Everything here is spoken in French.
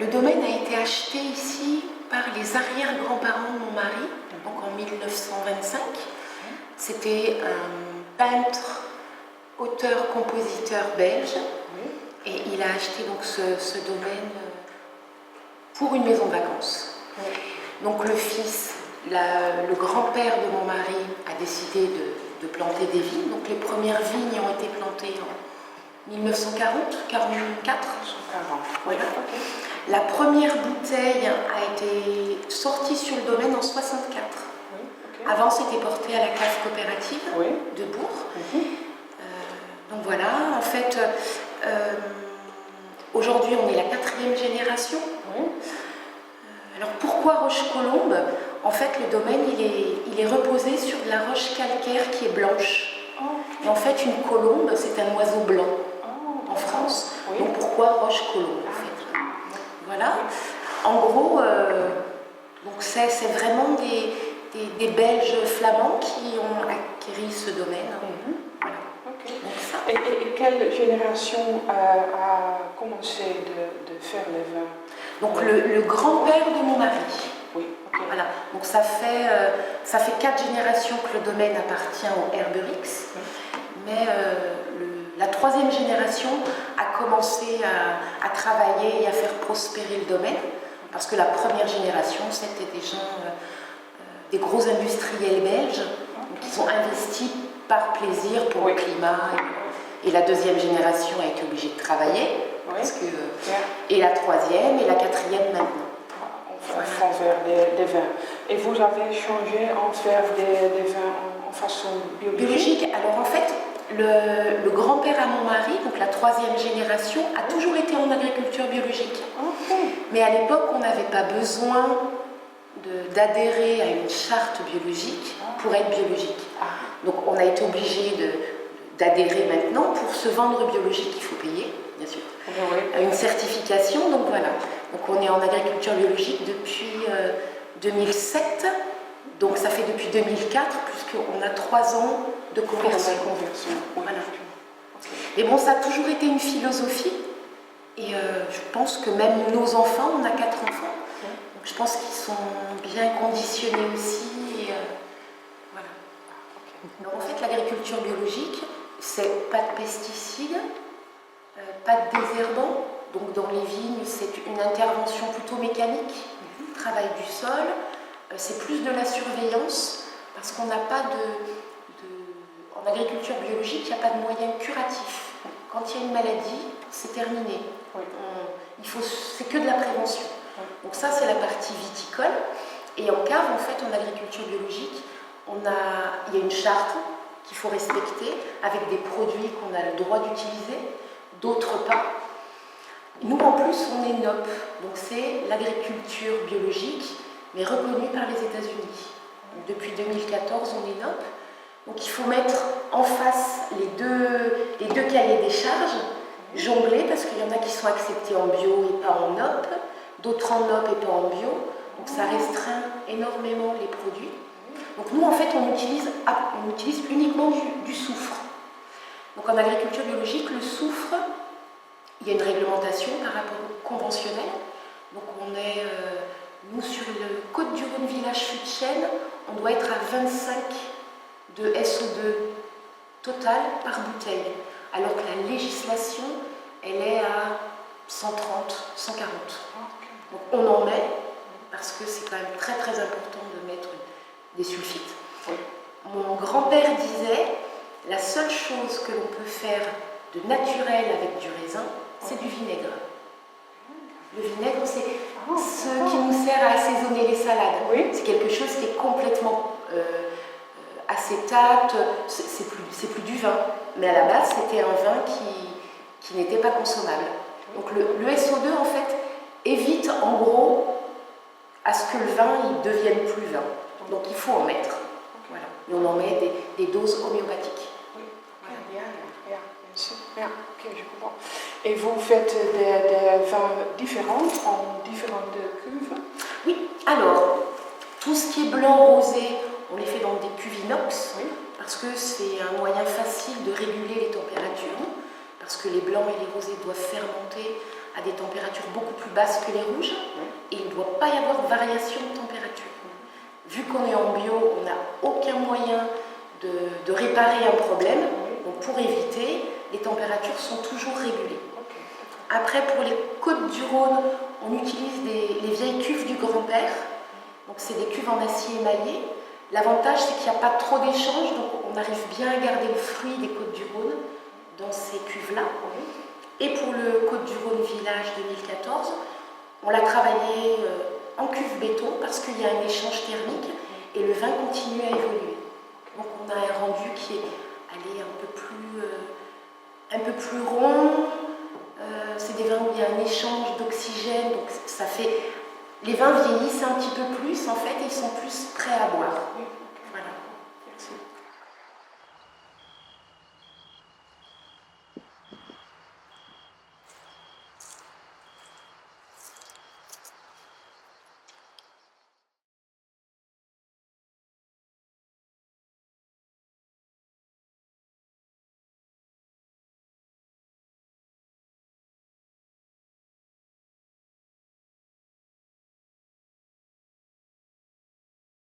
Le domaine a été acheté ici par les arrière-grands-parents de mon mari, donc en 1925. C'était un peintre, auteur, compositeur belge, et il a acheté donc ce domaine pour une maison de vacances. Donc le fils, le grand-père de mon mari a décidé de planter des vignes. Donc les premières vignes ont été plantées en 1940, 44. Voilà. La première bouteille a été sortie sur le domaine en 64. Avant, c'était porté à la cave coopérative de Bourg. Donc voilà, en fait, aujourd'hui, on est la 4e génération. Alors pourquoi Roche-Colombe? En fait, le domaine, il est reposé sur de la roche calcaire qui est blanche. Et en fait, une colombe, c'est un oiseau blanc en France. Donc pourquoi Roche-Colombe, en fait? Voilà. En gros, donc c'est vraiment des Belges flamands qui ont acquis ce domaine. Voilà. Donc ça. Et quelle génération a commencé de faire les vins? Donc le grand-père de mon mari. Voilà. Donc ça fait 4 générations que le domaine appartient au Herberix. Mais la 3e génération a commencé à travailler et à faire prospérer le domaine. Parce que la première génération, c'était des gens, des gros industriels belges, qui ont investi par plaisir pour le climat. Et la 2e génération a été obligée de travailler. Parce que, et la 3e et la 4e maintenant. En faire des vins. Et vous avez changé en faire des vins en façon biologique? Alors en fait, le grand-père à mon mari, donc la 3e génération, a toujours été en agriculture biologique. Mais à l'époque, on n'avait pas besoin d'adhérer à une charte biologique pour être biologique. Donc on a été obligé d'adhérer maintenant. Pour se vendre biologique, il faut payer, bien sûr. Une certification, donc voilà. Donc on est en agriculture biologique depuis 2007. Donc ça fait depuis 2004, puisqu'on a 3 ans de conversion. Voilà. Mais bon, ça a toujours été une philosophie. Et je pense que même nos enfants, on a 4 enfants, donc je pense qu'ils sont bien conditionnés aussi. Et, voilà. Donc en fait, l'agriculture biologique, c'est pas de pesticides, pas de désherbants. Donc dans les vignes, c'est une intervention plutôt mécanique, travail du sol. C'est plus de la surveillance, parce qu'on n'a pas en agriculture biologique, il n'y a pas de moyens curatifs. Quand il y a une maladie, c'est terminé. C'est que de la prévention. Donc ça, c'est la partie viticole. Et en cave, en fait, en agriculture biologique, il y a une charte qu'il faut respecter, avec des produits qu'on a le droit d'utiliser, d'autres pas. Nous, en plus, on est NOP, donc c'est l'agriculture biologique, mais reconnue par les États-Unis. Depuis 2014, on est NOP. Donc il faut mettre en face les deux cahiers des charges, jongler, parce qu'il y en a qui sont acceptés en bio et pas en NOP, d'autres en NOP et pas en bio. Donc ça restreint énormément les produits. Donc nous, en fait, on utilise uniquement du soufre. Donc en agriculture biologique, le soufre, il y a une réglementation par rapport au conventionnel. Donc on est, nous, sur le Côte-du-Rhône village Fut-de-Chêne, on doit être à 25 de SO2 total par bouteille, alors que la législation, elle est à 130, 140. Donc on en met, parce que c'est quand même très très important de mettre des sulfites. Mon grand-père disait, la seule chose que l'on peut faire de naturel avec du raisin, c'est du vinaigre. Le vinaigre, c'est ce qui nous sert à assaisonner les salades. C'est quelque chose qui est complètement acétate, c'est plus du vin. Mais à la base, c'était un vin qui n'était pas consommable. Donc le SO2, en fait, évite en gros à ce que le vin il devienne plus vin. Donc il faut en mettre. Voilà. Et on en met des doses homéopathiques. Bien, ok, je comprends. Et vous faites des vins différents, en différentes cuves? Oui, alors, tout ce qui est blanc rosé, on les fait dans des cuves inox, parce que c'est un moyen facile de réguler les températures, parce que les blancs et les rosés doivent fermenter à des températures beaucoup plus basses que les rouges et il ne doit pas y avoir de variation de température. Vu qu'on est en bio, on n'a aucun moyen de réparer un problème. Donc pour éviter, les températures sont toujours régulées. Après, pour les Côtes-du-Rhône, on utilise les vieilles cuves du grand-père. Donc c'est des cuves en acier émaillé. L'avantage, c'est qu'il n'y a pas trop d'échanges, donc on arrive bien à garder le fruit des Côtes-du-Rhône dans ces cuves-là. Et pour le Côtes-du-Rhône Village 2014, on l'a travaillé en cuve béton parce qu'il y a un échange thermique et le vin continue à évoluer. Donc on a un rendu qui est allé un peu plus rond. C'est des vins où il y a un échange d'oxygène, donc ça fait... Les vins vieillissent un petit peu plus en fait et ils sont plus prêts à boire.